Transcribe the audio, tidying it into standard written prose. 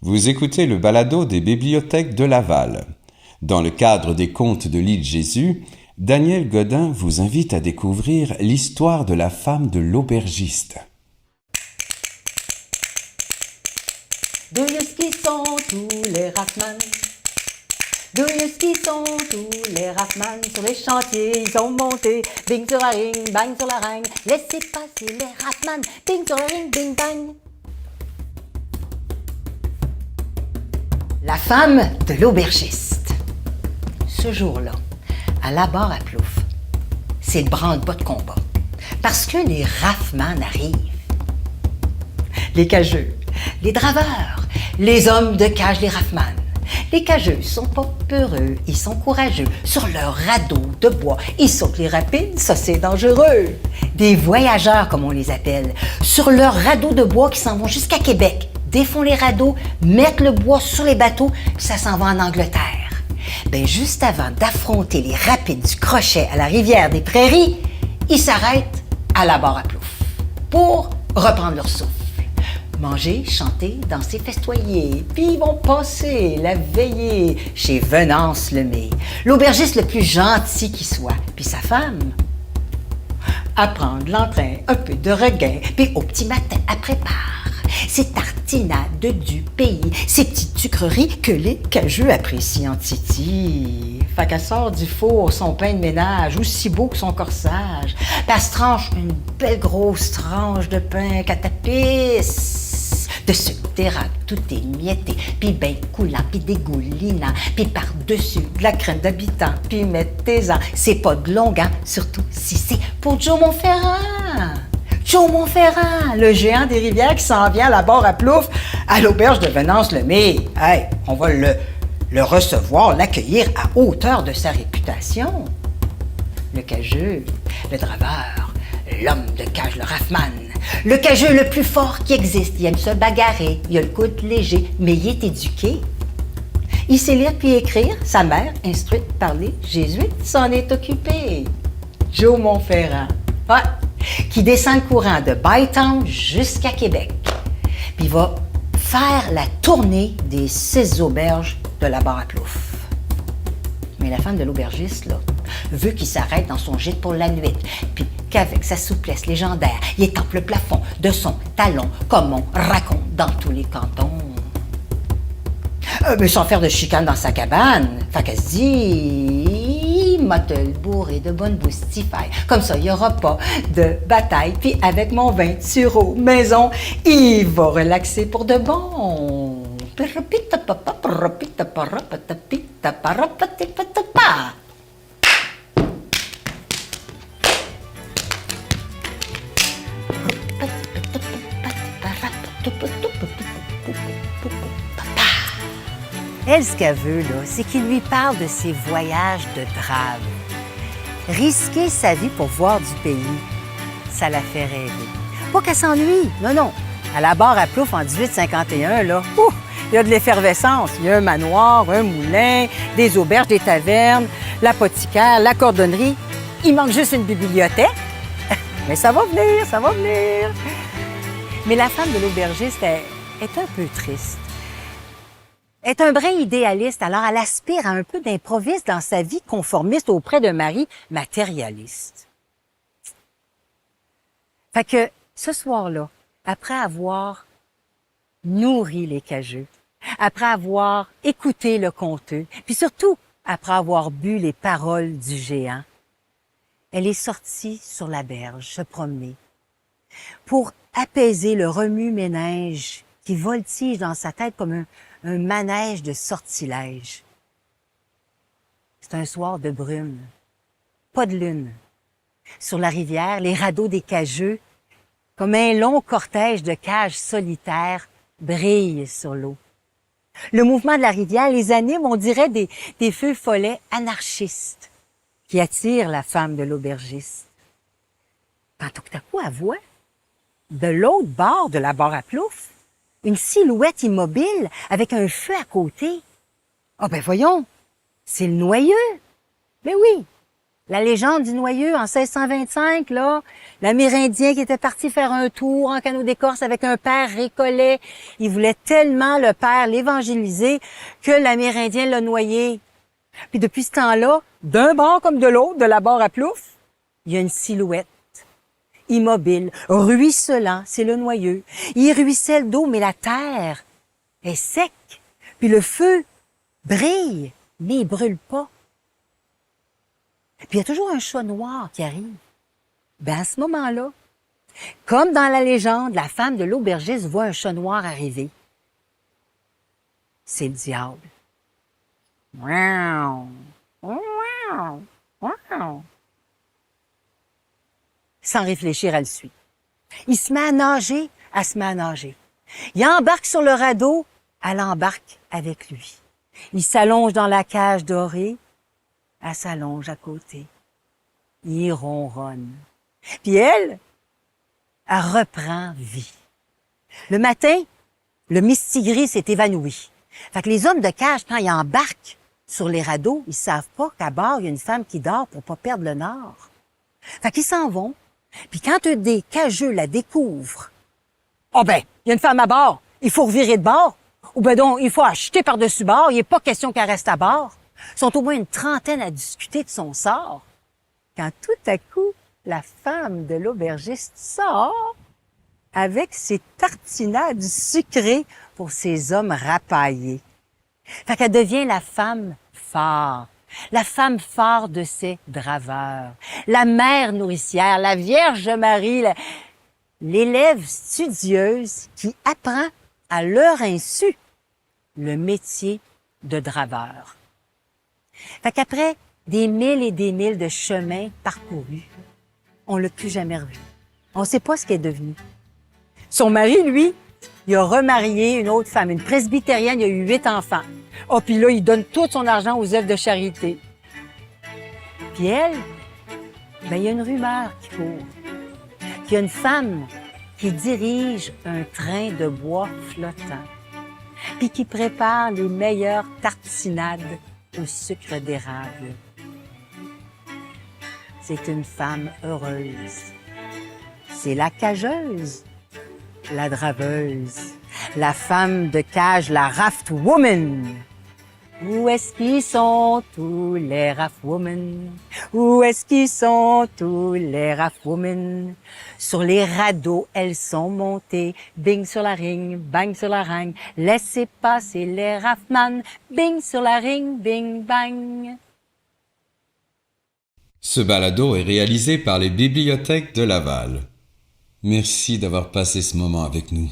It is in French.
Vous écoutez le balado des bibliothèques de Laval. Dans le cadre des Contes de l'île Jésus, Daniel Godin vous invite à découvrir l'histoire de la femme de l'aubergiste. Douilles qui sont tous les rafman. Douilles qui sont tous les rafman. Sur les chantiers, ils ont monté. Bing sur la ring, bang sur la ring. Laissez passer les rafman. Bing sur la ring, bing bang. La femme de l'aubergiste. Ce jour-là, à la barre à Plouf, c'est le branle-bas de combat. Parce que les rafman arrivent. Les cageux, les draveurs, les hommes de cage, les rafman. Les cageux sont pas peureux, ils sont courageux. Sur leur radeau de bois, ils sautent les rapides, ça c'est dangereux. Des voyageurs, comme on les appelle, sur leur radeau de bois qui s'en vont jusqu'à Québec, défont les radeaux, mettent le bois sur les bateaux, puis ça s'en va en Angleterre. Ben juste avant d'affronter les rapides du Crochet à la rivière des Prairies, ils s'arrêtent à la barre à Plouf pour reprendre leur souffle. Manger, chanter, danser, festoyer, puis ils vont passer la veillée chez Venance Lemay, l'aubergiste le plus gentil qui soit, puis sa femme. À prendre l'entrain, un peu de regain, puis au petit matin, elle prépare ces tartinades du pays, ces petites sucreries que les cageux apprécient en titi. Fait qu'elle sort du four son pain de ménage, aussi beau que son corsage, puis elle se tranche une belle grosse tranche de pain qu'elle tapisse. De sucre d'érable, tout émietté, puis ben coulant, puis dégoulinant, puis par-dessus de la crème d'habitant, puis mettez-en. C'est pas de longuant, surtout si c'est pour Joe Montferrand. Joe Montferrand, le géant des rivières qui s'en vient à la barre à Plouf, à l'auberge de Venance Lemay. Hey, on va le recevoir, l'accueillir à hauteur de sa réputation. Le cageux, le draveur, l'homme de cage, le rafman. Le cageux le plus fort qui existe. Il aime se bagarrer, il a le coude léger, mais il est éduqué. Il sait lire puis écrire. Sa mère, instruite par les jésuites, s'en est occupée. Joe Montferrand, ouais, qui descend le courant de Bytown jusqu'à Québec. Puis il va faire la tournée des 6 auberges de la barre à Plouf. Mais la femme de l'aubergiste, là, veut qu'il s'arrête dans son gîte pour la nuit, puis qu'avec sa souplesse légendaire, il étampe le plafond de son talon, comme on raconte dans tous les cantons. Mais sans faire de chicane dans sa cabane, fait qu'elle se dit, m'a te le bourré de bonne boustifaille. Comme ça, il n'y aura pas de bataille, puis avec mon vin de sureau maison, il va relaxer pour de bon. Elle, ce qu'elle veut, là, c'est qu'il lui parle de ses voyages de drave. Risquer sa vie pour voir du pays, ça la fait rêver. Pas qu'elle s'ennuie, non. À la barre à Plouf en 1851, là, il y a de l'effervescence. Il y a un manoir, un moulin, des auberges, des tavernes, l'apothicaire, la cordonnerie. Il manque juste une bibliothèque. Mais ça va venir, ça va venir. Mais la femme de l'aubergiste est un peu triste. Elle est un brin idéaliste, alors elle aspire à un peu d'improviste dans sa vie conformiste auprès d'un mari matérialiste. Fait que ce soir-là, après avoir nourri les cageux, après avoir écouté le conteur, puis surtout après avoir bu les paroles du géant, elle est sortie sur la berge, se promener, pour apaiser le remue-ménage qui voltige dans sa tête comme un manège de sortilège. C'est un soir de brume, pas de lune. Sur la rivière, les radeaux des cageux, comme un long cortège de cages solitaires, brillent sur l'eau. Le mouvement de la rivière les anime, on dirait des feux follets anarchistes qui attirent la femme de l'aubergiste. Quand tout à coup, elle voit, de l'autre bord de la barre à Plouf, une silhouette immobile avec un feu à côté. Ah ben voyons, c'est le noyeux. Mais oui, La légende du Noyeux en 1625, là, l'Amérindien qui était parti faire un tour en canot d'écorce avec un père récollet. Il voulait tellement, le père, l'évangéliser que l'Amérindien l'a noyé. Puis depuis ce temps-là, d'un bord comme de l'autre, de la barre à Plouf, il y a une silhouette immobile, ruisselant, c'est le Noyeux. Il ruisselle d'eau, mais la terre est sec. Puis le feu brille, mais il brûle pas. Puis il y a toujours un chat noir qui arrive. Ben à ce moment-là, comme dans la légende, la femme de l'aubergiste voit un chat noir arriver. C'est le diable. Miaou, miaou, miaou. Sans réfléchir, elle le suit. Il se met à nager, elle se met à nager. Il embarque sur le radeau, elle embarque avec lui. Il s'allonge dans la cage dorée, elle s'allonge à côté. Il ronronne. Puis elle reprend vie. Le matin, le mistigris s'est évanoui. Fait que les hommes de cage, quand ils embarquent sur les radeaux, ils savent pas qu'à bord, il y a une femme qui dort pour pas perdre le nord. Fait qu'ils s'en vont. Puis quand un des cageux la découvre, oh ben, il y a une femme à bord, il faut revirer de bord. Ou ben donc, il faut acheter par-dessus bord, il n'est pas question qu'elle reste à bord. Ils sont au moins une trentaine à discuter de son sort. Quand tout à coup, la femme de l'aubergiste sort avec ses tartinades sucrées pour ces hommes rapaillés. Fait qu'elle devient la femme phare de ces draveurs, la mère nourricière, la Vierge Marie, l'élève studieuse qui apprend à leur insu le métier de draveur. Fait qu'après des milles et des milles de chemins parcourus, on l'a plus jamais revu. On ne sait pas ce qu'elle est devenue. Son mari, lui, il a remarié une autre femme, une presbytérienne, il a eu 8 enfants. Oh, puis là, il donne tout son argent aux œuvres de charité. Puis elle, ben, il y a une rumeur qui court. Qu'il y a une femme qui dirige un train de bois flottant, puis qui prépare les meilleures tartinades au sucre d'érable. C'est une femme heureuse. C'est la cageuse, la draveuse, la femme de cage, la raft woman. Où est-ce qu'ils sont tous les raft women? Où est-ce qu'ils sont tous les raft women? Sur les radeaux, elles sont montées. Bing sur la ring, bang sur la ring. Laissez passer les raftman. Bing sur la ring, bing bang. Ce balado est réalisé par les bibliothèques de Laval. Merci d'avoir passé ce moment avec nous.